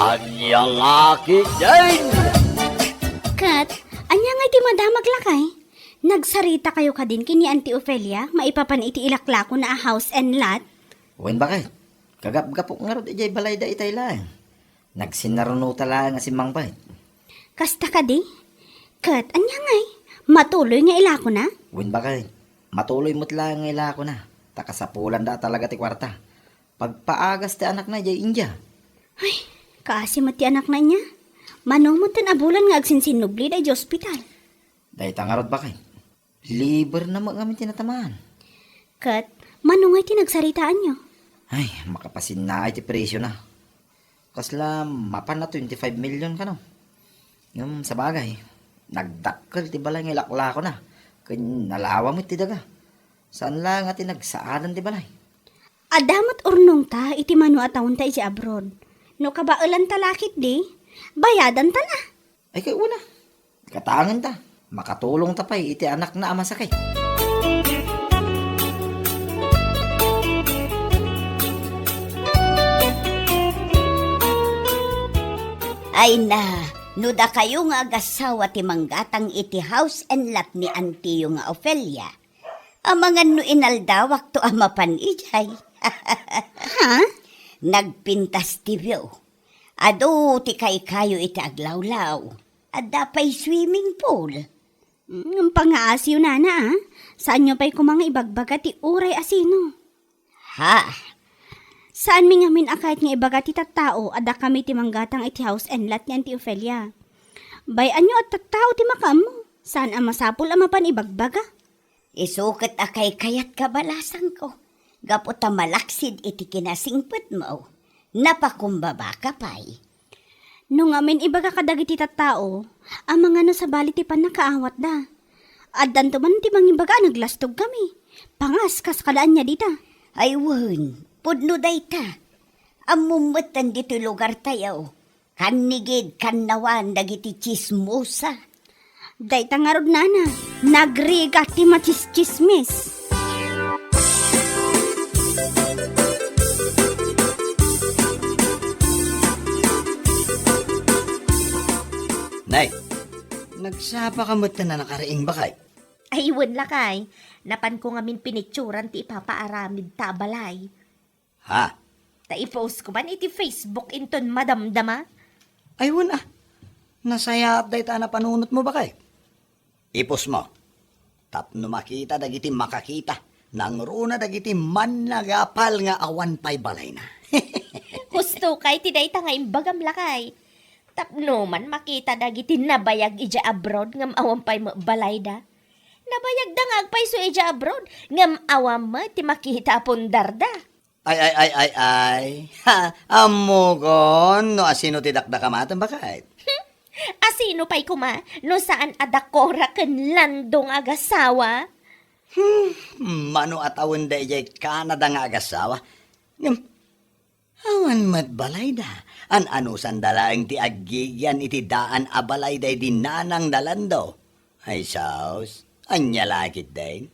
Anyang aki din! Kat, anya nga iti madamag lakay? Nagsarita kayo ka din kini Auntie Ophelia, maipapan iti ilaklako na a house and lot? Wen bakit? Kagap-gapok nga rin ijay balay da itay lang. Nagsinaruno tala nga si Mang Bay. Kasta ka di? Kat, anya ngay? Matuloy nga ilako na? Wen bakit? Matuloy mo't lang nga ila ko na. Takasapulan da talaga ti kwarta. Pagpaagas ti anak na ijay India. Ay, kasi mati anak na niya. Manumot tin abulan nga agsinsinubli da iti ospital. Dahil tangarod bakit? Liber na mga tinatamaan. Kat, manungay tinagsaritaan nyo. Ay, makapasin na iti presyo na. Kasla, mapan na 25 million ka no. Yung sa bagay, nagdakkel ti balay nga ilakla ko na. Kanya nalawa mo ti daga. Saan lang ati nagsaadan ti balay? Adamat urnong ta, iti manu atawon ta iti abroad. No kabailan talakit di, bayadan ta na. Ay kay una, katangan ta. Makatulong ta pa'y iti anak na ama sakay. Ay na, nuda kayo nga agasawa ti manggatang iti house and lot ni Auntie nga Ophelia. Amangan no inaldawak to amapan ijay. Ha? Nagpintas ti view. Ado ti kayo iti aglawlaw. Adda pa'y swimming pool. Ang pangaasyo na ah. Saan nyo pa'y kumanga ibagbaga ti uray asino? Ha? Saan mi ngamin akait nga ibaga ti tattao ada kami ti manggatang iti house and lot ni Auntie Ophelia? Bayan nyo at tattao ti makam mo. Saan ang masapul amapan ibagbaga? Isukat akay kayat kabalasan ko. Gapot ta malaksid iti kinasingpet mo. Napakumbaba ka pa'y. Nung amin ibaga kadagiti tattao, ang mga no sa bali ti panakaawat da. Addan to man ti mangibaga naglastog kami. Pangas kas kalaan niya dita. Ay wan, pudno day ta. Amumutan dito lugar tayo. Kanigid kanawan dagiti chismosa. Day tangarod nana, nagriga ti machismismis. Nay, nagsapa ka mo't na nakaraing bakay? Ay, iwan lakay. Napan ko ngamin pinicturan ti ipapaaramid ta balay. Ha? Ta i-post ko man iti Facebook inton madamdama. Ay, wala. Nasaya update na panunot mo bakay? Ipos mo. Tapno makita dagiti makakita. Nang runa dagiti man nagapal nga awan pa'y balay na. Husto kay tiday ta nga imbagam lakay. Tapno man makita dagiti nabayag ija abroad ngam awam pa'y balay da. Nabayag da nga agpay so ija abroad ngam awam mo ti makita pundar da. Ay. Ha, amugon. No asino ti dakdakamatan bakay? Asino pa'y kuma no saan adakora ken landong agasawa? Mano at awan da ijay Canada nga agasawa. Ngam, awan mat balay da. Ano sandalaang ti agigyan iti daan abalay day dinanang dalando. Ay saus, anya lakit day.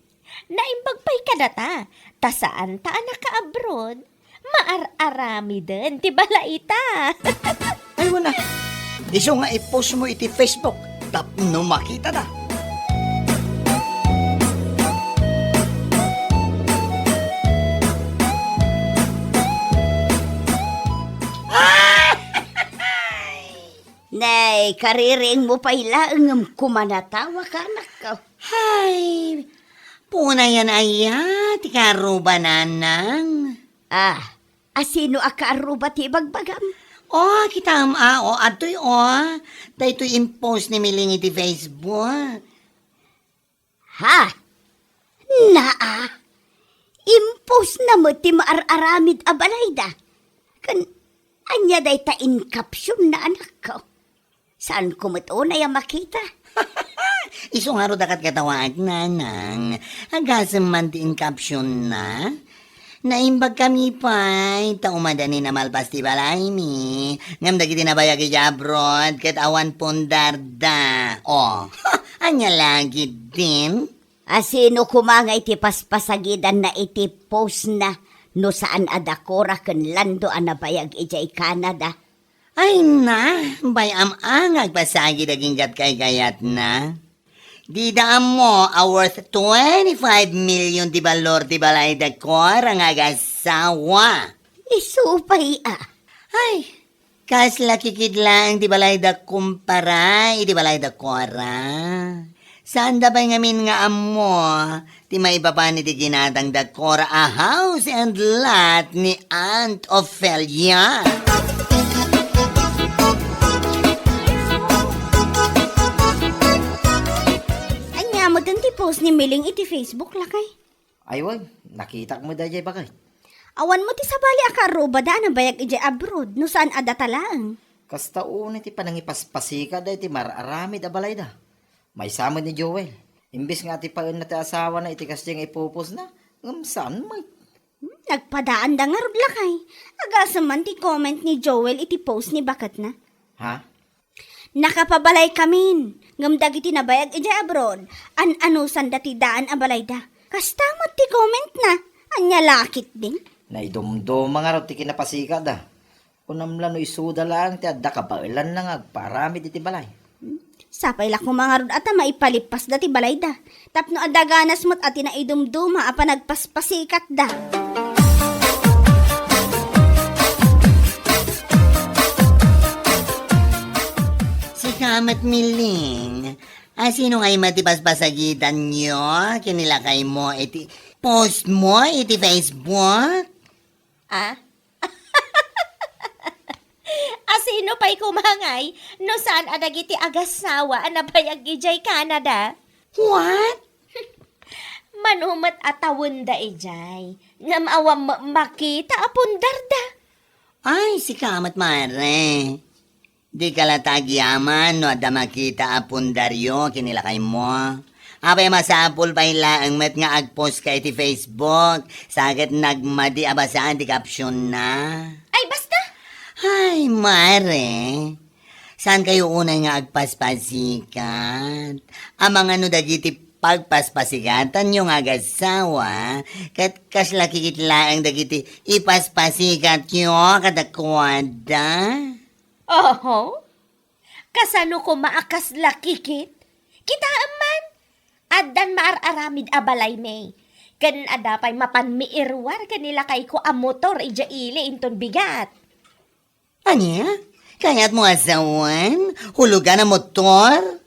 Naimbag pa'y kadata. Ta saan ta anak ka abroad? Maar-arami din, ti balaita. Ay wala. Iso nga i-post mo iti Facebook. Tapno makita na. Nay, kariring mo pa'y laang kumanatawa ka anak ko. Hay, puna yan aya, ti karuba nanang. Ah, asino akaaruba ti bagbagam? O, kita o, ato'y dahito'y impose ni Miling iti Facebook. Ha? Naa? Impos na mo ti maar-aramid abalayda. Anya day ta in caption na anak ko. Saan kumuto na yung makita? Iso nga ro dakat katawag nanang. Agasam man ti in caption na. Naimbag kami pa'y taumadani na malpas ti balay mi. Ngam dagiti nabayag iti abroad ket awan pondarda. O, anya lagi din. Asino kumangay ti paspasagidan na iti post na no saan adakora ken lando anabayag ijay Canada. Ay na, bayam angag pasagi daging gat kay gayat na. Di daan mo a worth 25 million di balor di balay da kor ang agasawa. Isupay Ay, kasla kikidlang di balay da kumpara, di balay da kora. Saan da ba'y ngamin nga amo, ti may baba ni di ginadang da kora a house and lot ni Aunt Ophelia. Anya mo din ti post ni Miling iti Facebook lakay. Ay, wag. Nakita ko mo dayay bakay. Awan mo ti sabali akaruba da na bayag iti abroad no saan ada talaang. Kasta una ti panangipaspasika da iti mararami da balay da. May samad ni Joel. Imbis nga ti paun na ti asawa na iti kasyang ipupos na. Saan may? Nagpadaan da nga rod lakay. Agasam man ti comment ni Joel iti post ni Bakat na. Ha? Nakapabalay kamin. Ngamdag iti nabayag iti abroad. An-anusan dati daan abalay da. Kastamot ti comment na. Anya lakit din. Naidumdum mga rot ti kinapasika da. Unamla no isuda lang ti adda kabailan lang agparami iti balay. Sapay lak mo mga rod ata maipalipas dati balay da. Tapno adaganas mo't ati na idumduma apa nagpaspasikat da. Si Kamat Miling, sino ngay matipaspasagitan nyo? Kinilakay mo iti post mo iti Facebook? Ah? Asino pa'y kumangay no saan adagiti agasawa anabayag ijay Canada? What? Manumat atawon da ijay. Ngam awam makita apundar da. Ay, si Kamat Mare. Di ka latagyaman no ada makita apundaryo kinilakay mo. Apay masapul pa'y laang met nga agpost ka iti Facebook. Sakit nagmadi abasaan di caption na. Ay basta! Ay, Mare. Saan kayo unay nga agpaspasikat? Amang ano dagiti pagpaspasikatan yung agasawa, kat kasla kikitlaang dagiti ipaspasikat yung kadakwada. Oho? Kasano ko maakas lakikit? Kita man! Addan maararamid abalay may. Kan adapay mapanmiirwar kanila kay ko a motor ija ili inton bigat. Anya? Kaya't mo asawan? Hulugan ang motor?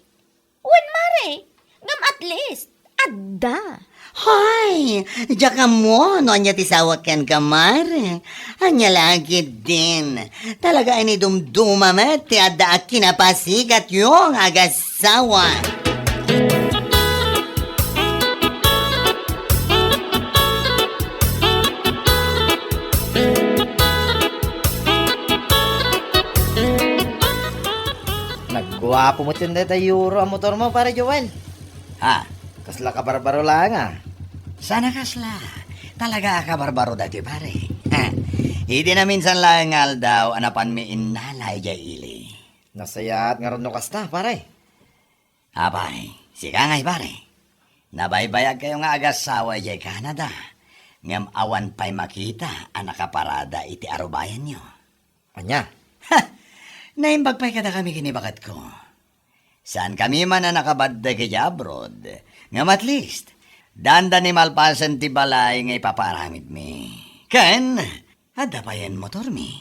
Wen mare, ngam at least, adda. Hay, diya ka mo, no anya tisawak kan kamare. Anya lagi din. Talaga ini dumdumamet, ti adda at kinapasikat yung agasawa. Nagwapo mo tinda euro ang motor mo, pare Joel. Ha? Kasla ka barbaro lang Sana kasla. Talaga ka barbaro dati pare. Hindi na minsan lang daw anapan mi inalay jay ili. Nasayat nga ron no kasta, pare. Abay, sika ngay pare. Nabaybayag kayo nga agasawa jay Canada. Ngam awan pa'y makita ang nakaparada iti arubayan nyo. Anya? Naimbag pa'y kada kami kinibakat ko. Saan kami man na nakabadda kaya abroad. Ngam at least, danda ni malpasan ti balay nga ipaparamid mi. Ken, ada pa yan motor mi.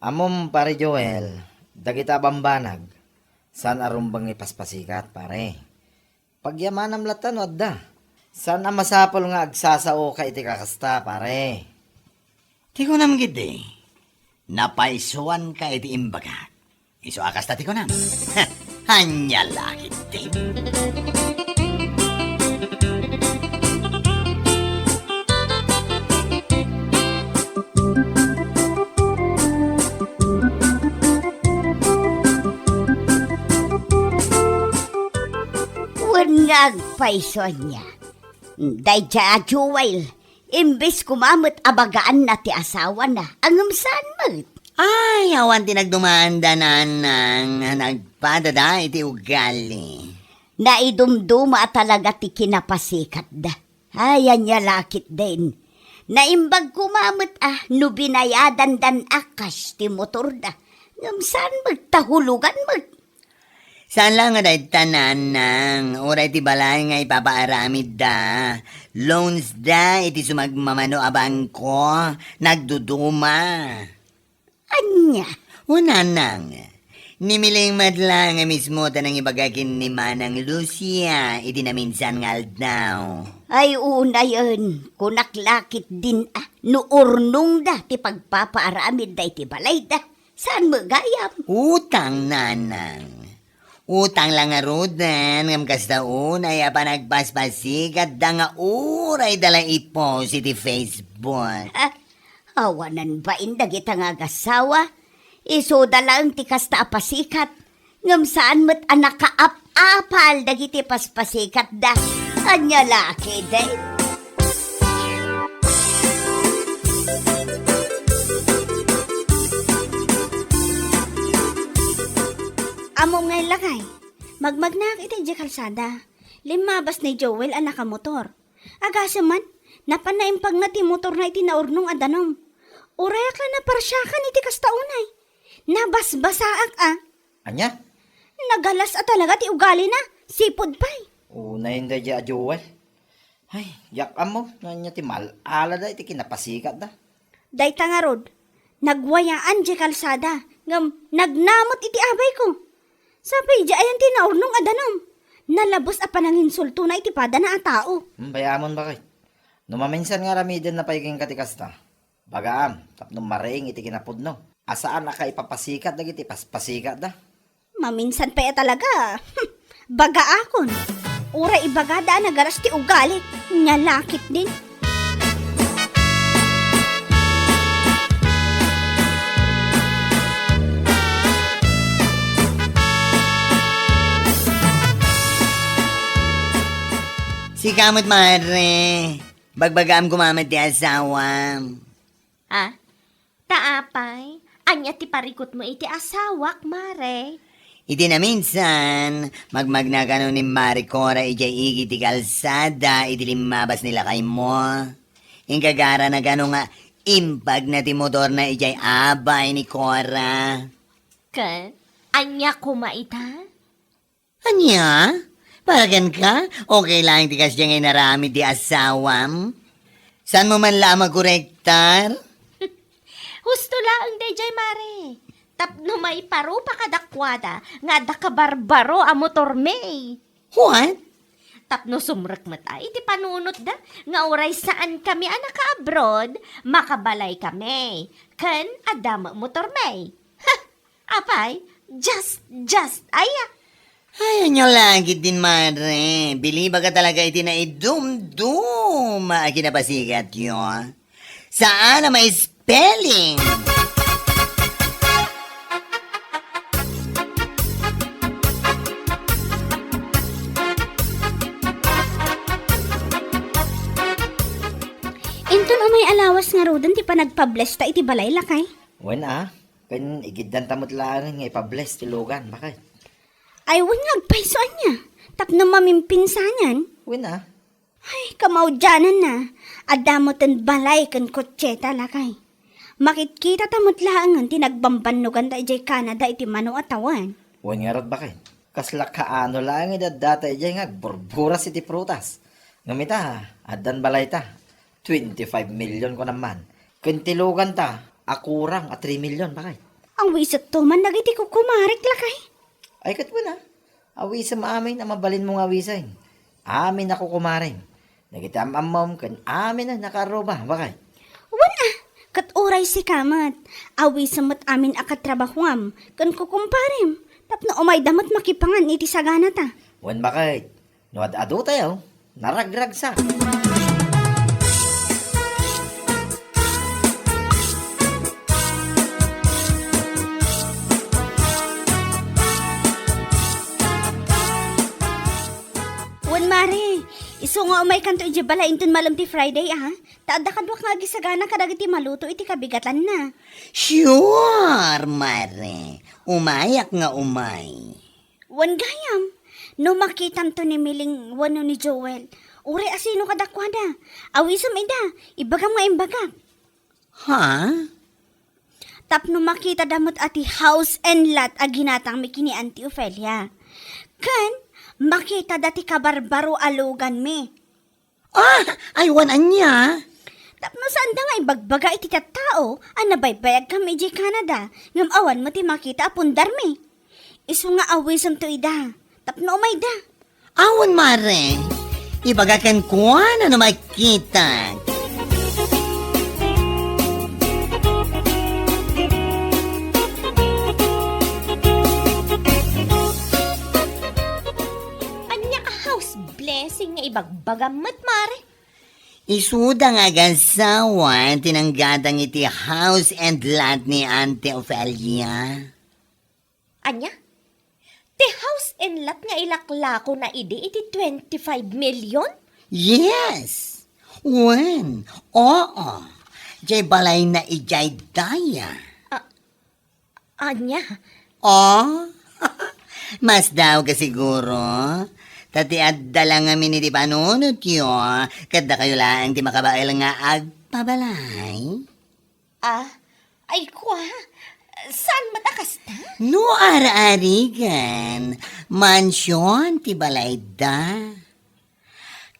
Amom, pare Joel, dagita bambanag. San arumbang ipaspasikat, pare. Pagyamanam latan, wadda. San ang masapol nga agsasao ka iti kakasta, pare. Ti ko nam gidi. Napaisuan ka iti imbagat. Iso akas tati ko nam. Hanya lakit din. Wernag paison niya. Dayja Joel, imbes kumamot abagaan na ti asawa na, angamsan mo't. Ay, awan tinagdumanda na nang nagpadada iti ugali. Naidumduma talaga ti kinapasikat da. Ayan niya lakit din. Naimbag kumamot no binayadan dan akas ti motor da. Ngam saan magtahulugan Saan lang nga dahil tanan nang oray ti balay nga ipapaaramid da. Loans da iti sumagmamano a bangko. Nagduduma. Anya? Una nang. Nimiling madlang nga mismo tanang ibagakin ni Manang Lucia iti naminsan nga aldaw. Ay una yun, kunaklakit din nuurnong da ti pagpapaaramid da iti balay da. Saan magayam? Utang nanang. Utang lang nga rudan, ngam kastaon ay apa nagpaspasikat da nga uray dala ipost iti Facebook. Awanan ba indag ita nga gasawa? Iso dalang ti kasta apasikat. Ngam saan mo't anak kaap-apal dagiti paspasikat da. Anya laki day. Amo nga lakay. Magmagnak iti di kalsada. Limabas ni Joel ang nakamotor. Agasa man, napanayimpag nga ti motor na iti naurnong adanom. Urayak lang na parsyakan iti kastaunay. Nabasbasaak Anya? Nagalas talaga ti ugali na. Sipod pa'y. Una hindi dya Joel. Ay, yak mo. Nanya ti malala da iti kinapasikat da. Dayta nga rod. Nagwayaan di kalsada. Ngam, nagnamot iti abay ko. Sapay di ayan ti naurnong adanom. Nalabos a pananginsulto na iti pada na a tao. Bayamon bakit? Numaminsan nga ramidin na paiking katikasta. Bagaam, tapno maring iti kinapudno. Asaan na ka ipapasikat dagiti paspasikat da? Maminsan pa talaga. Baga akon. Ura ibagada nagaras ti ugali. Nyalakit din. Si kamot mare, bagbagam gumamit ti asawam. Taapay, anya ti parikot mo iti asawak, mare. Iti na minsan, magmagnagano ni Maricora ijay igi ti kalsada, iti limabas nila kay mo. Ingkagara na gano nga, impag na ti motor na ijay abay ni Cora. Ken, anya kumaita? Anya? Paragan ka? Okay lang ti kasya ngay narami ti asawam? Saan mo man lamang korektar? Husto laang dayjay, mare. Tapno may paro pa kadakwada, nga da kabarbaro a motor may. What? Tapno sumrek mata, iti panunot da, nga oray saan kami anak abroad, makabalay kami. Ken, adama motor may. Ha! Apay, just, aya. Ay, anyo lagi din, mare. Biliba ka talaga iti na idum-dum. Kinapasikat yun. Saan na may spelling? Inton o may alawas nga rodan ti panagpabless ta iti balay lakay. Wen ken igiddan tamot lang nga ipabless ti lugan, bakit? Ay nga agpaisoan niya. Tapno mamimpinsanan. Wen Ay, kamaudyanan na. Adamotan balay kan kotseta lakay. Makitkita tamot laangan tinagbambanugan da ijay Canada iti mano atawan. Wen nga rod bakit? Kasla kaano lang idadata ijay nga burburas iti prutas. Ngamita, adan balay ta. 25 million ko naman. Kuntilugan ta, akurang at 3 million, bakit? Ang wisat to man nagiti ko kumarik lakay. Ay katwa na. Awisa maamin na mabalin mong awisain. Amin ako kumaring. Nagitam amam kan amin na nakaroba. Bakit? Wala. Kat oray si kamat. Awi samot amin akatrabahuam. Kan kukumparim. Tapno umay damat makipangan iti sagana ta. Wan bakit? Nuad ado tayo. Naragrag sa. Wan mare. Iso nga umay kanto iti bala inton malam ti Friday Taada kadwak nga gisagana kadag iti maluto iti kabigatan na. Sure, mare. Umayak nga umay. Wan gayam. No makitam to ni Miling wano ni Joel. Uri asino kadakwada. Awisam ida. Ibagam nga imbagam. Ha? Tapno makita damot ati house and lot a ginatang mi kini Auntie Ophelia. Kan, makita dati kabarbaro alugan mi. Aywan anya. Tapno saan da nga ibagbaga iti tao, ang nabaybayag kami di Canada, ngam awan mo ti makita apundar mi. Isu nga awisam to ida, tapno umay da. Awan mare. Ibagakan ko ano makita. Anya a house blessing nga ibagbagamat, mare. Isuda nga gasawan tinanggadang iti house and lot ni Auntie Ophelia. Anya? Ti house and lot nga ilaklako na iti 25 million? Yes. When? Oo. Jay balay na ijay daya. Anya? Oh? Mas daw ka siguro. Tati adda lang amin iti panunot yo. Kada kayo lang ti makabail nga agpabalay. Ay kwa, saan matakas ta? No ara-arigan. Mansyon ti balay da.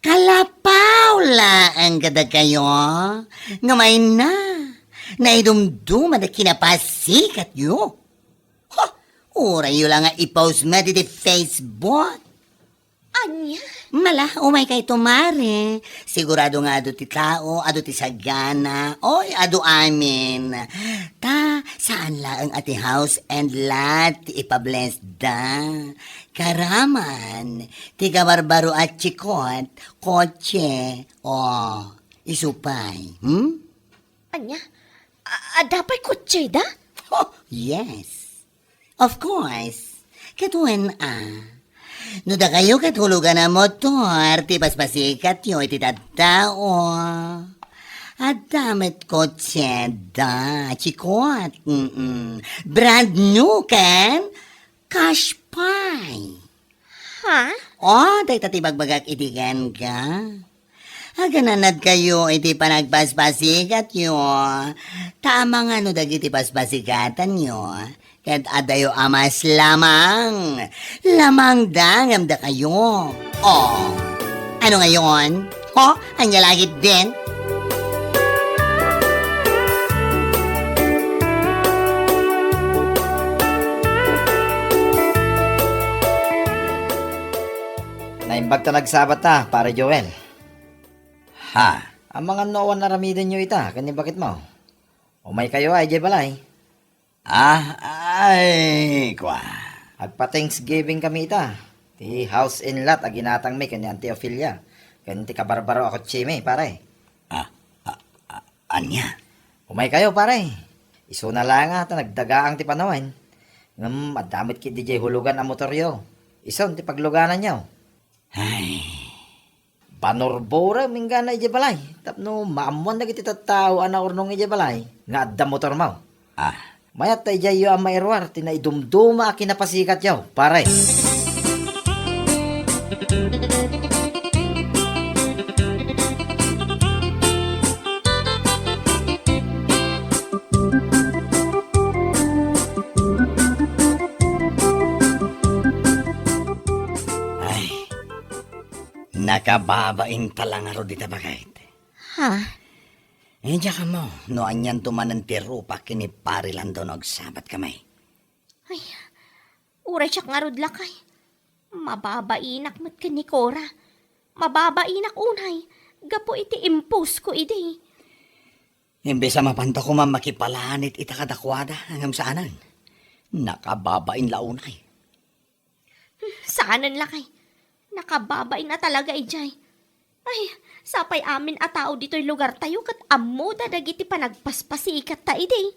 Kalapaw ang kada kayo. Ngamay na. Naidumduma na kinapasikat yo. Uray yo lang nga i-post mo ti Facebook. Anya? Mala, umay kay tumare. Sigurado nga ado ti tao, ado ti sagana, oy, ado amin. Ta, saan lang ati house and lot ti ipabless da. Karaman, ti kabarbaro at chikot, kotse, isupay. Anya? Dapay kutsi da? Oh, yes. Of course. Katuan No da kayo katulugan na motor, ti paspasikat yo iti tattao. At damit kotse da, chikot. Brand new kan? Cash pie. Ha? Day tatibagbagak itigan ka. Agananad kayo iti panagpaspasikat yo. Tama nga no dagiti paspasikatan yo. Kat adayo amas lamang. Lamang dangam da kayo. Ano ngayon? Anya lagit din? Naimbag ta nagsabat ta, para Joel. Ha? Ang mga noon na ramidan nyo ita, kani bakit mo? Umay kayo ay, jay balay. Ay, kwa. Agpa-Thanksgiving kami ita. Ti house in lot, aginatang may kanya Auntie Ophelia. Kanya ti kabarbaro ako chime, pare. Anya? Umay kayo, pare. Iso na lang ata, nagdagaang ti panawan. Adamit ki DJ hulugan ang motoryo. Iso, ti pagluganan nyo. Ay, Banorbora, minggana ije balay. Tapno, maamuan na kiti tattao ana urnong ije balay. Nga adda motor mo. Mayat tayo jayo ang mairwar, tinaidumduma kinapasikat yaw, pare. nakababain talang aro di tabagayt. Ha? Diya ka mo, no anyan tumanan ti rupa kini pari lang doon sabat kamay. Ay, uray siya nga rod lakay. Mababainak mat ka ni Cora. Mababainak unay. Gapo iti impose ko iti. Imbes sa mapanta ko makipalanit itakadakwada hanggang saanan. Nakababain launay. Saanan lakay. Nakababain na talaga ijay. Ay, sapay amin a tao dito'y lugar tayo kat ammo dagiti panagpaspasikat ta iti.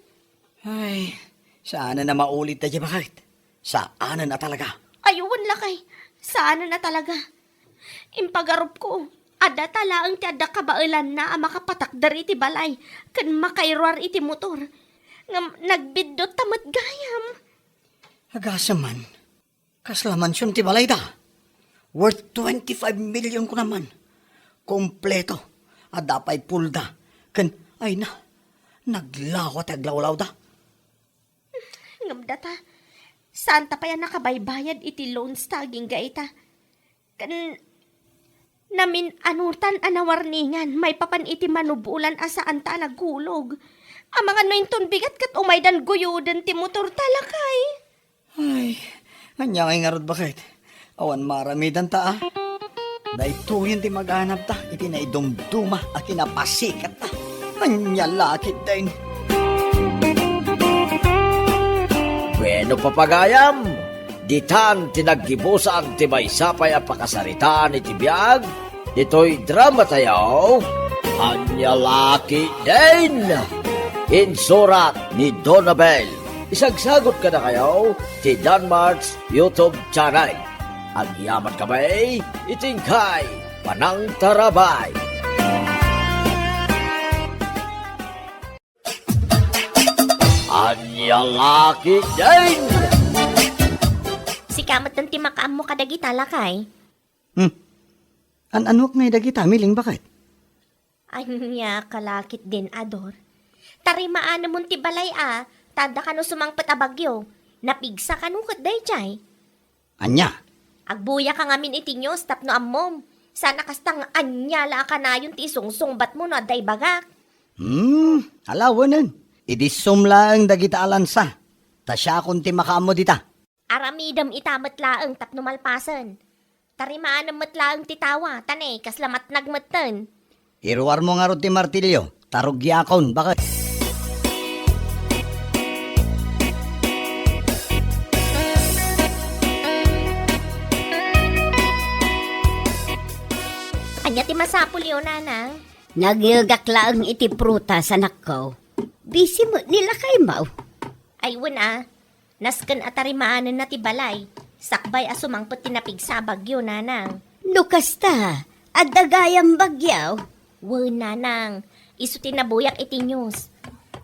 Ay, saanan na maulit na bakit? Saanan na talaga? Ayuwan lakay. Saanan na talaga. Impagarup ko. Ada talaang ti ada kabailan na ang makapatakdar iti balay. Kan makairwar iti motor. Nagbidot tamat gayam. Agasaman, kaslaman siyang ti balay da. Worth 25 million ko naman. Kompleto. Adapay pulda. Kan, ay na, naglawat aglawlaw da. data. Saan ta pa yan nakabaybayad iti loans taging gaita? Namin anutan anawarningan, may papan iti manubulan asaan ta nagkulog. Amang ano yung bigat kat umaydan guyudan ti motor talakay. Ay, anya kay ngarod bakit? Awan maramidan ta ah. Dahil ti maghanap ta, iti na idumduma a kinapasikat ta. Anya lakit din. Bueno papagayam, ditan tinaggibusan ti maysapay ang pakasaritaan iti biyag, dito'y drama tayo, anya laki din. Insurat ni Donabel. Isagsagot ka na kayo ti Danmarks YouTube channel. Ang yaman kamay, itingkay, panang tarabay. Anya laki din. Si kamot ng timakaam mo kadagi talakay. Anwak na dagita, miling bakit? Anya kalakit din ador. Tarimaan na mong tibalay tada ka no sumangpat a bagyo. Napigsa ka no day chay. Anya? Agbuya ka ngamin itinyo, stop no ammom. Sana kastang anyala ka na yung tisungsungbat mo no day bagak. Alawanan. Idisum lang dagita alansa. Tasya kunti makaamo dita. Aramidam itamat laang tapno malpasan. Tarimaan ang matlaang titawa, tanay, kaslamat nagmatan. Iruwar mo nga ro ti martilyo. Tarugyakon, bakit? Anya ti masapul yun, nanang. Nagyagakla ang iti prutas anak ko. Busy mo nila kay Mau. Ay, nasken atarimaanan na ti balay. Sakbay asumangpot tinapig sa bagyo, nanang. Nukasta, at dagayang bagyaw. Nanang, isu tinabuyak iti news.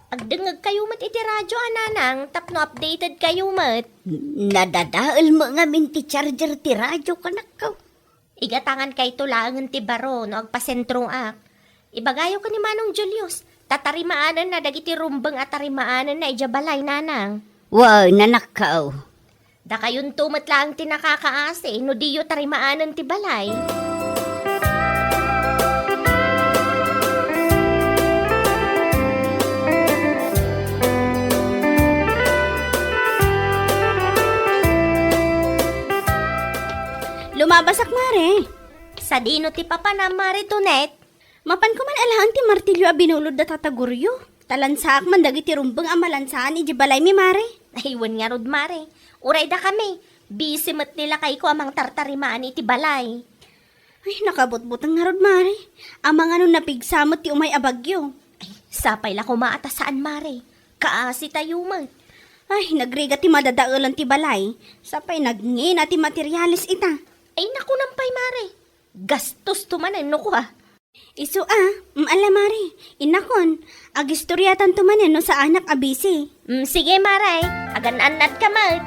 Agdengag kayo mat iti radyo, nanang, tapno updated kayo mat. Nadadaal mo nga min ti charger ti radyo kanak ko. Igatangan kay tulangan ti baro no agpasentrong ak. Ibagayo ka ni Manong Julius. Tatarimaanan na dagiti rumbeng at tarimaanan na ijabalay, nanang. Wow, nanakaw. Da kayon tumat lang tinakakaase, no diyo tarimaanan ti balay. Lumabasak mare. Sa dino ti papa na maritunet. Mapan ko man alahan ti martilyo a binulod da tataguryo. Talansaak man dagiti rumbeng amalansaan iji balay mi mare. Aywan nga rod mare. Uray da kami. Busy mat nila kay ko amang tartarimaan iti balay. Ay, nakabot-butang nga rod mare. Amang ano napigsamot ti umay abagyo. Ay, sapay la kumaata saan mare. Kaasi tayo mat. Ay, nagriga ti madadaulan ti balay. Sapay nagngi na ti materialis ita. Ay naku nampay mare. Gastos tumanan no ko Isu ala mare. Inakon, agistoryatan tumanen no sa anak abisi. Sige mare. Agan-anad ka mat.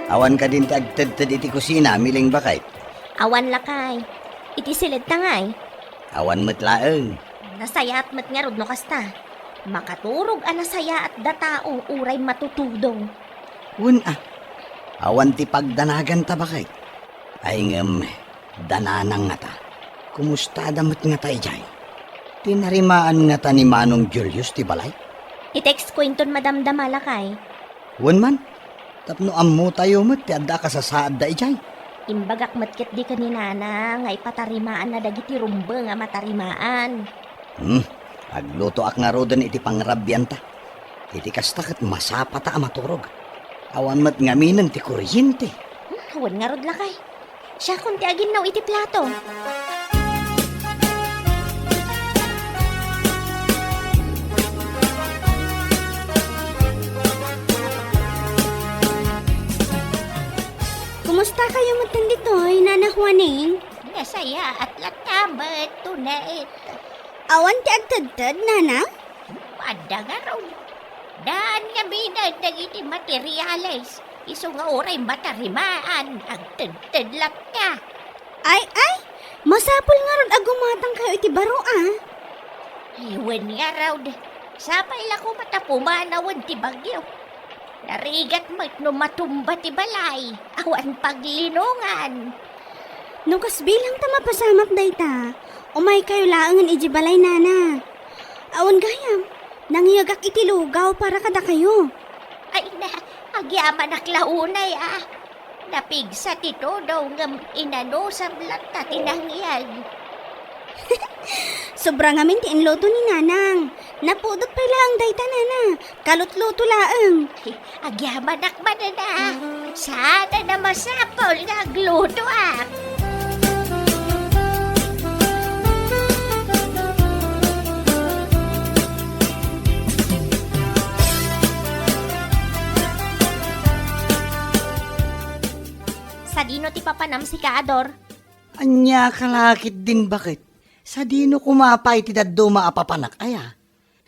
Awan ka din tagtad iti kusina, miling bakit? Awan lakay. Iti silid tangay. Awan matlaeng. Nasaya at mat nga rod no kasta. Makaturog anasaya at datao uray matutudong. Awan ti pagdanagan ta bakit? Ay dananang nga ta. Kumusta damat nga tayo jay? Tinarimaan nga ta ni Manong Julius ti balay? I-text ko inton madamdama lakay. Man, tapno ammo tayo mat ti adda ka sa saad da ijay. Imbagak matkit di ka ni nana nga ipatarimaan na dagiti rumbe nga matarimaan. Agluto ak nga rodan iti pangrabyan ta. Iti kastakit masapa ta maturog. Awan mat ngaminan ti kuryente. Awan nga rod lakay. Siya kung ti agin naw iti plato. Kumusta kayo matan ditoy, Nana Juaning? Nasaya at latabat tunait. Awan ti agtadtad, Nana? Padagaraw. Daan nga binag dagiti materialis. Iso nga oray matarimaan. Agtadtad lang ka. Ay, Masapol nga ron agumatang kayo iti baro Iwan nga raw. Sapay la ko matapumanawan ti bagyo. Narigat mo't no matumba ti balay. Awan paglinungan. Nukas bilang ta mapasamak dayta. Umay kayo laangan iti balay nana. Awan gayam, nangyagak iti lugaw para kada kayo. Ay na, agyaman naklaunay Napigsa ti daw ngam inano sa blata tinangyag. Sobrang amin ti inloto ni nanang. Napudot pa lang dayta nana. Kalutluto laang. Agyaman nakman na. Sana na masapol nagluto Sa dino ti papanam si Kaador? Anya kalakit din bakit? Sa dino kumapay ti daddo maapapanak aya.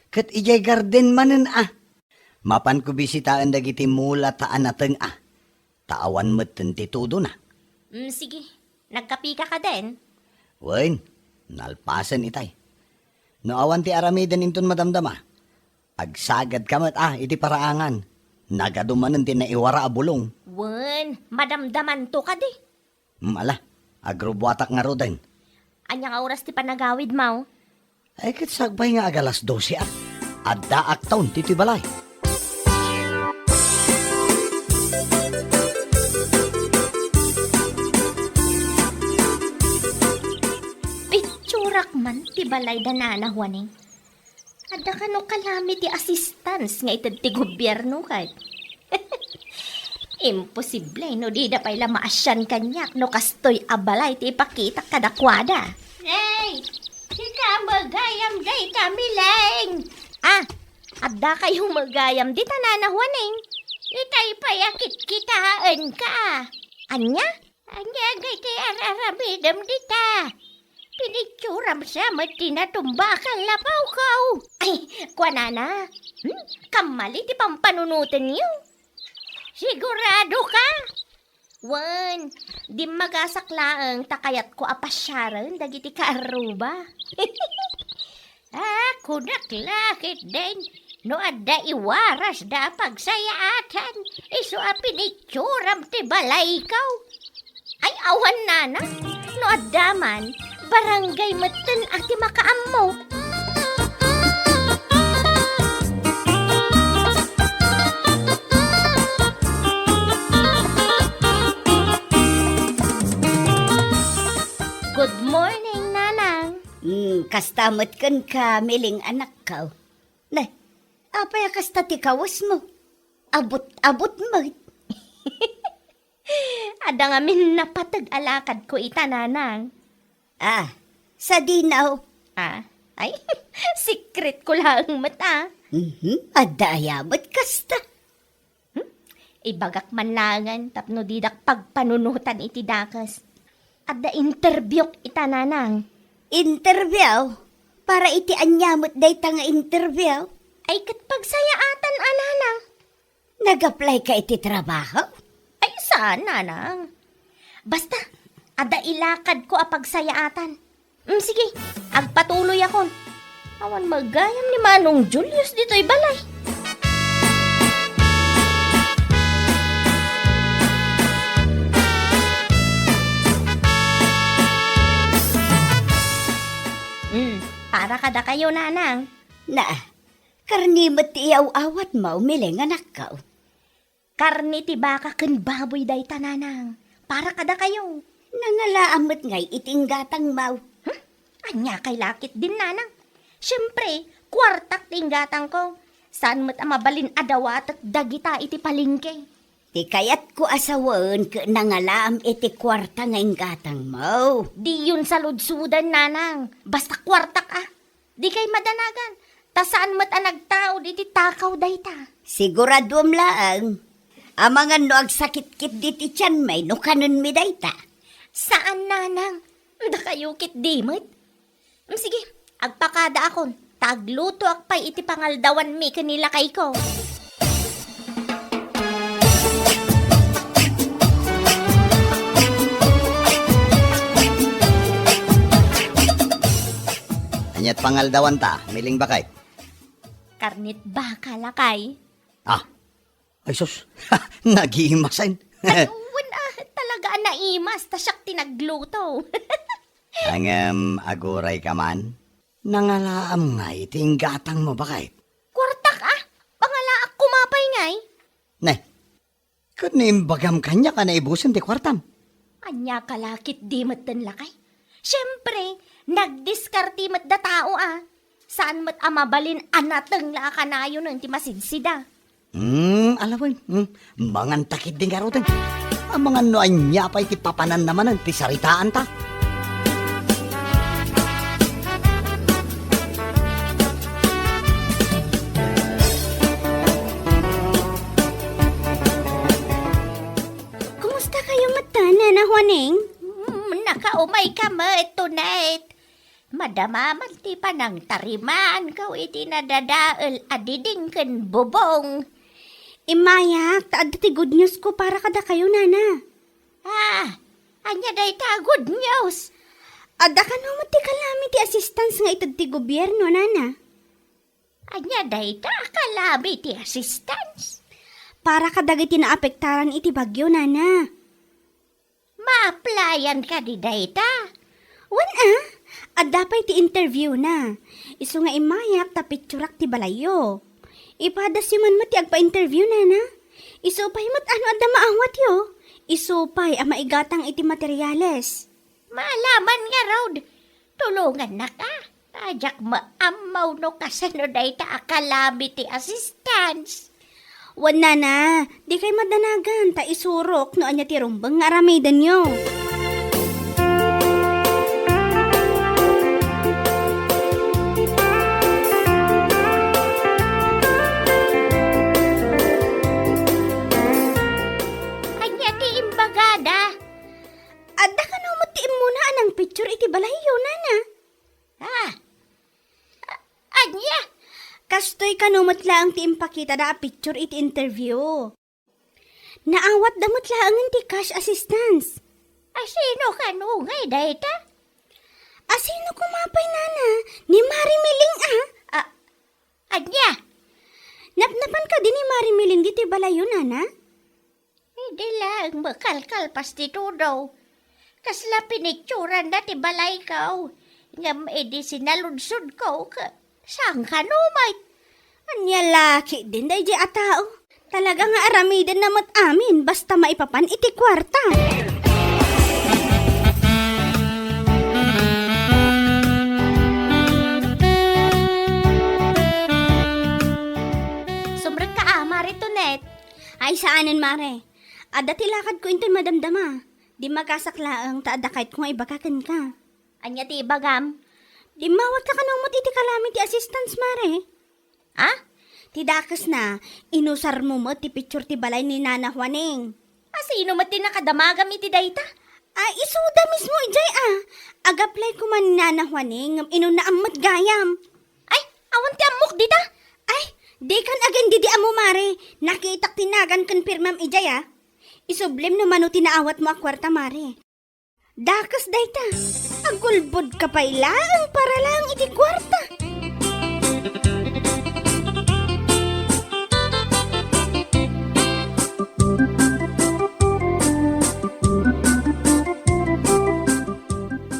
Kat ijay garden manen Mapan ko bisitaan dagiti mula taan nateng Taawan mo't ti tudo na. Sige, nagkapika ka din. Wen, nalpasan itay. No awan ti aramidan inton madamdama. Agsagad kamat iti paraangan. Nagadumanan ti naiwara a bulong. Wen, madamdaman to ka di. Ala, agrobwatak nga roden. Anya nga oras ti panagawid mo? Ay kat sagbay nga agalas 12 Adda aktaon titibalay. Pitsurak man ti balay dananahuaning. Ada ka no kalami ti assistance nga itad ti gobyerno kahit. Imposible no di da pa'y lamaasyan kanyak no kastoy abalay ti ipakita kadakwada. Hey! Sika magayam day kamileng! Adda kayo magayam di tananahuaning. Itay payakit kitaan ka. Anya? Anya gay ti araramidam dita. Pinitsuram sa mati na tumbakan lapaw kaw. Ay, kwanana. Kamali ti pampanunutan niyo. Sigurado ka? Wan, di magasaklaang takayat ko apasyaran dagiti kaaruba. Kunaklakit din. No adda iwaras da pagsayaatan. Iso pinitsuram ti balay kaw. Ay awan nana. No adda man. Barangay matan ati makaammo. Good morning, Nanang. Kastamot kan ka, miling anak ka. Nay, apaya kasta ti kawas mo? Abot mo. Ada nga min napatag-alakad ko ita, Nanang. Sa dinaw. Ay, secret ko lang mata. Adayabot kasta. Ibagak manlangan tapno didak pagpanunutan iti dakas. Adda interview ita, Nanang. Interview? Para iti anyamot day nga interview? Ay kat pagsayaatan, Nanang. Nag-apply ka iti trabaho? Ay saan, Nanang? Basta, ada ilakad ko apagsayaatan. Sige, agpatuloy ako. Awan magayam ni Manong Julius dito'y balay. Para kada kayo, Nanang. Karni mo ti awat mo, miling anak ka. Karni ti baka ken baboy day ta, Nanang. Para kada kayo. Nangalaamot ngay itinggatang mau. Anya kay lakit din, Nanang. Siyempre, kwartak tinggatang ko. Saan mo't amabalin adawat at dagita iti palingke. Ti kayat ko asawan ka nangalaam iti kwarta ngay gatang mau. Di yun sa ludsudan, Nanang. Basta kwartak Di kay madanagan. Ta saan mo't nagtao iti takaw dayta. Siguradom laang. Amangan no agsakit-kit diti tiyan may no kanon mi dayta. Saan, Nanang? Da kayo kit dimit? Sige, agpakada akon. Tagluto akpay iti pangaldawan mi kanila kay ko. Anyat pangaldawan ta, miling bakay. Karnit baka lakay. Ah, ay sus, nag-iimasin. Ayun talaga naimas, tasyak tinagluto. Ang aguray ka man, nangalaam nga iting gatang mo bakay. Kwartak pangalaak kumapay ngay. Nay, kanimbagam kanya ka na ibusin ti kwartam. Anya kalakit di matan lakay. Siyempre, nagdiskarti mat da tao Saan mat amabalin anateng la kanayo ng timasidsida. Alawin, mangan takit din karotin. Ang mga noan niya pa iti papanan naman ang tisaritaan ta. Kumusta kayo mata, Nana Juaning? Nakaumay ka mo tonight. Madama man ti panang tariman, kau iti nadadaal adiding ken bubong. Imayak, taad ti good news ko para kada kayo, Nana. Anya day ta good news. Adda ka naman ti calamity assistance nga itad ti gobyerno, Nana. Anya day ta calamity assistance. Para kadagiti naapektaran iti bagyo, Nana. Ma-applyan ka di day ta. Adda pa iti interview na. Isu nga imayak ta picturak ti balayo. Ipadas yuman mo ti agpa-interview, Nana. Isupay mo't ano adda maawat yo. Isupay ang maigatang iti materyales. Malaman nga Rod. Tulungan na ka. Tajak maamaw no kasano day ta calamity assistance. Wan, Nana, di kay madanagan ta isurok no anya ti rumbang nga aramidan yo. Anya ti imbagada. Adda ka no mutiim muna anang picture iti balayo, Nana. Anya? Kastoy kanumot lang ti impakita da picture iti interview. Naawat damot lang ti cash assistance. Sino ka ngay day ta? Asino kumapay, Nana? Ni Mari Miling Anya? Napnapan ka din ni Mari Miling diti balayo, Nana? Hindi lang makalkal pasti daw. Kasla pinicturan na ti balay kaw. Ngam edi sinalunsod ko ka. Saan ka numay? Anya laki din day di atao. Talaga nga aramidan namat amin basta maipapan iti kwarta. Sumrag ka Mari Tonet. Ay saanan, Mare? Adda tilakad ko into'y madamdama. Di makasaklaang taada kahit kung ibakakan ka. Anya ti ibagam? Di mawat ka kanumot iti calamity assistance, Mare. Tidakas na, inusar mo mo ti picture ti balay ni Nana Juaning. Sino mati nakadamagam iti dayta? Isuda mismo ijay Agaplay ko man ni Nana Juaning, inunaamot gayam. Awan ti amok dita? Di kan agin didi amo, Mare. Nakitak tinagan kan pirmam ijay Isublim no mano tinaawat mo akwarta, Mare. Dakas dayta, agulbod ka pa ilang para lang iti kwarta.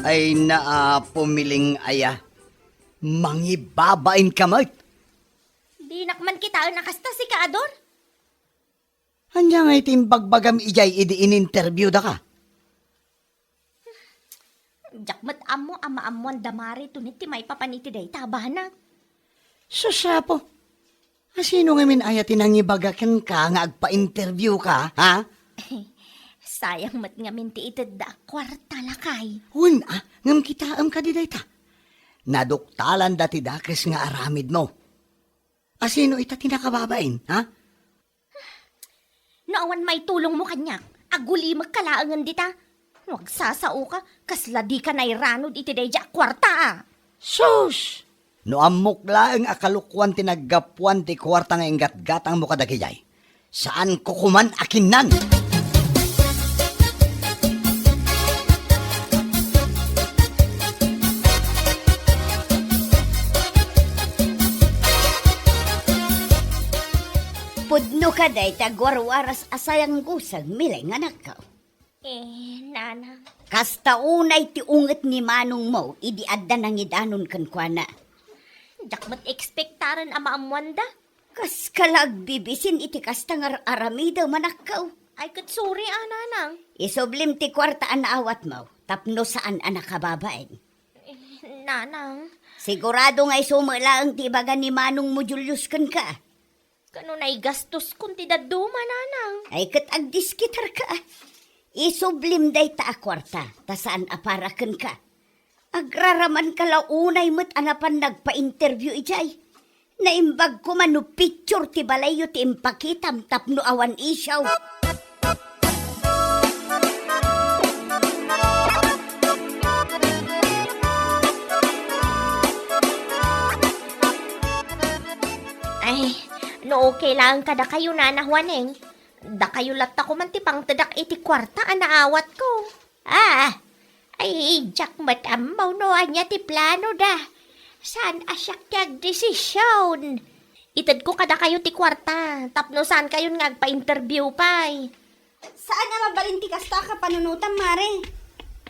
Ay pumiling aya. Mangibabain ka mo. Di nakman kita nakasta si Kaador. Anya nga itim bagbagam ijay idi in-interview da ka. Jakmat amo ama-amuan damari tunit ti may papaniti day tabana. Susapo. Sino nga min ayatin ang ibagakan ka nga agpa-interview ka, ha? Sayang mat nga minti itid da kwarta lakay. Ngam kita ka di dayta. Naduktalan dati dakes nga aramid mo. Sino ita tinakababain, ha? Naawan may tulong mo kanya. Aguli magkalaangan dita. Huwag sasao ka, kasla di ka nairanod iti day ja kwarta Sus! No amok laeng akalukwan tinaggapuan ti kwarta nga inggat-gatang mo kadagijay. Saan ko kuman akinan? No kaday tagwarwaras asayang gusag milay nga nakaw. Nanang. Kasta unay ti unget ni manong mo, idi adda nang idanon kan kwa na. Dakmat ekspektaran ama amwanda. Kas kalag bibisin iti kasta nga aramida manakaw. Ay katsuri nanang. Isoblim ti kwartaan na awat mo, tapno saan anak kababaen. Nanang. Sigurado nga isumala ang tibagan ni manong mo Julius kan ka. Kano na gastos kung tidaduma nanang. Ay kat agdiskitar ka. Isublim day ta a kwarta, ta saan aparakan ka. Agraraman ka launay mo't anapan nagpa-interview ijay. Naimbag ko man no picture ti balayo ti impakitam tapno awan isyaw. Ay, no okay lang kada kayo nanahwaneng. Da kayo latta ko man ti pang tadak iti kwarta anaawat ko. Ay, jak matamaw no anya ti plano da. Saan asyak kag desisyon? Itad ko kada kayo ti kwarta. Tapno saan kayo ngagpa-interview pay. Saan na mabalinti kasta ka panunutan, Mare?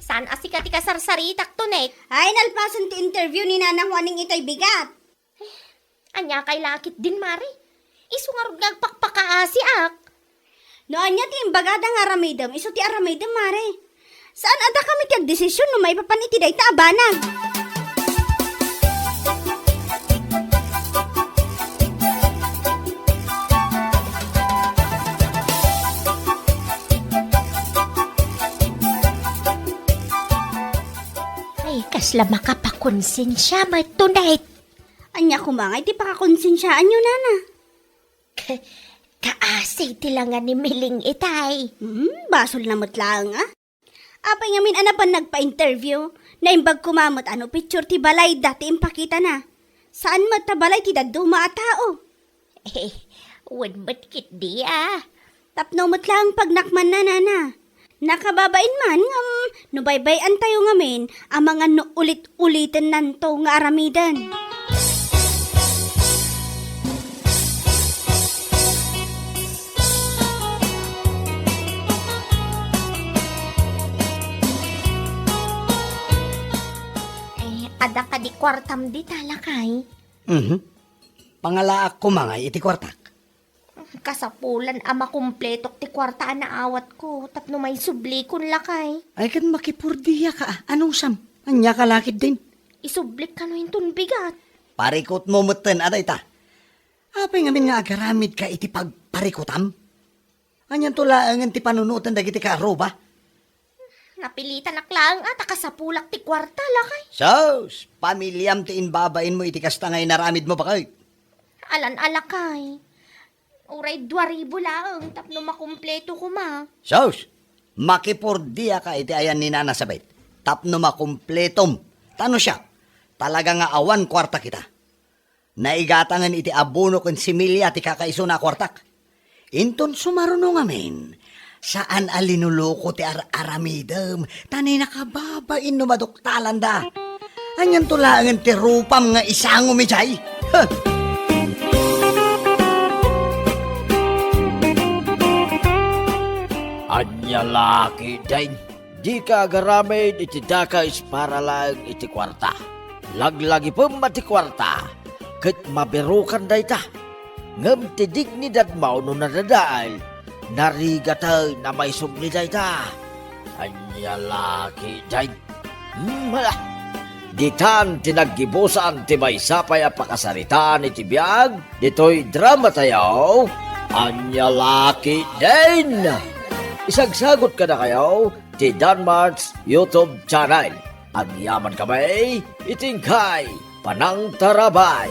Saan asika ti kasarsaritak to, Nek? Ay, nalpasan ti interview ni Nanang Juaning ito'y bigat. Anya kay lakit din, Mari. Isungarod ngagpakpakaasi ak. Noon niya ti imbagada nga aramidam, iso ti aramidam, Mare. Saan ada kami ti agdesisyon no may papaniti day ta abanag? Ay, kasla makapakonsensya mo tonight. Anya kumangay ti pakakonsensyaan nyo, Nana. Kaasay tilangan ni Miling itay. Basol na mutlaang, ah. Apay ngamin anapan nagpa-interview, na imbag kumamot ano picture ti balay dati impakita na. Saan matabalay ti daduma a tao? Wad matkit di ah. Tapno mutlaang pagnakman na, Nana. Nakababain man ngam, no baybayan tayo ngamin, ang mga no ulit-ulitin nanto nga aramidan. Ada ka di kwartam di talakay. Pangalaak ko mga iti kwartak. Kasapulan ama kumpletok ti kwartaan na awat ko. Tapno may subli kun lakay. Ay kan makipurdiya ka. Anong sam? Anya ka lakit din. Isublik ka no yung bigat. Parikot mo mutten aday ta. Apay ngamin nga agaramid ka iti pagparikotam. Anyan tulaangan ti panunutan dagiti ka aroba. Napilitan aklang at akasapulak ti kwarta lakay. Sos, pamilyam ti inbabain mo iti kasta ngay naramid mo ba kay? Alan alakay. Uray 2,000 lang. Tapno makumpleto ko ma. Sos, makipurdiya ka iti ayan ni Nana Sabit. Tapno makumpletom. Tano siya? Talaga nga awan kwarta kita. Naigatangan iti abono kun similya ti kakaiso na kwartak. Inton sumaruno ngamin. Saan alinuloko ti aramidem? Tanay nakababain no maduktalan da. Anyan tulangan ti rupam nga isang umijay. Huh. Anya laki dain. Di ka agaramid iti dakais para lang iti kwarta. Laglagi pa mati kwarta. Kat maberukan day ta. Ngam ti dignidad mao no nadadaal. Narigatay na may subli day ta. Anya laki dain. Ditan tinaggibusan ti may sapay a pakasaritaan iti biyag. Dito'y drama tayo. Anya laki dain. Isagsagot ka na kayo ti Danmarks YouTube channel. Ang yaman kamay, itingkay, panang tarabay.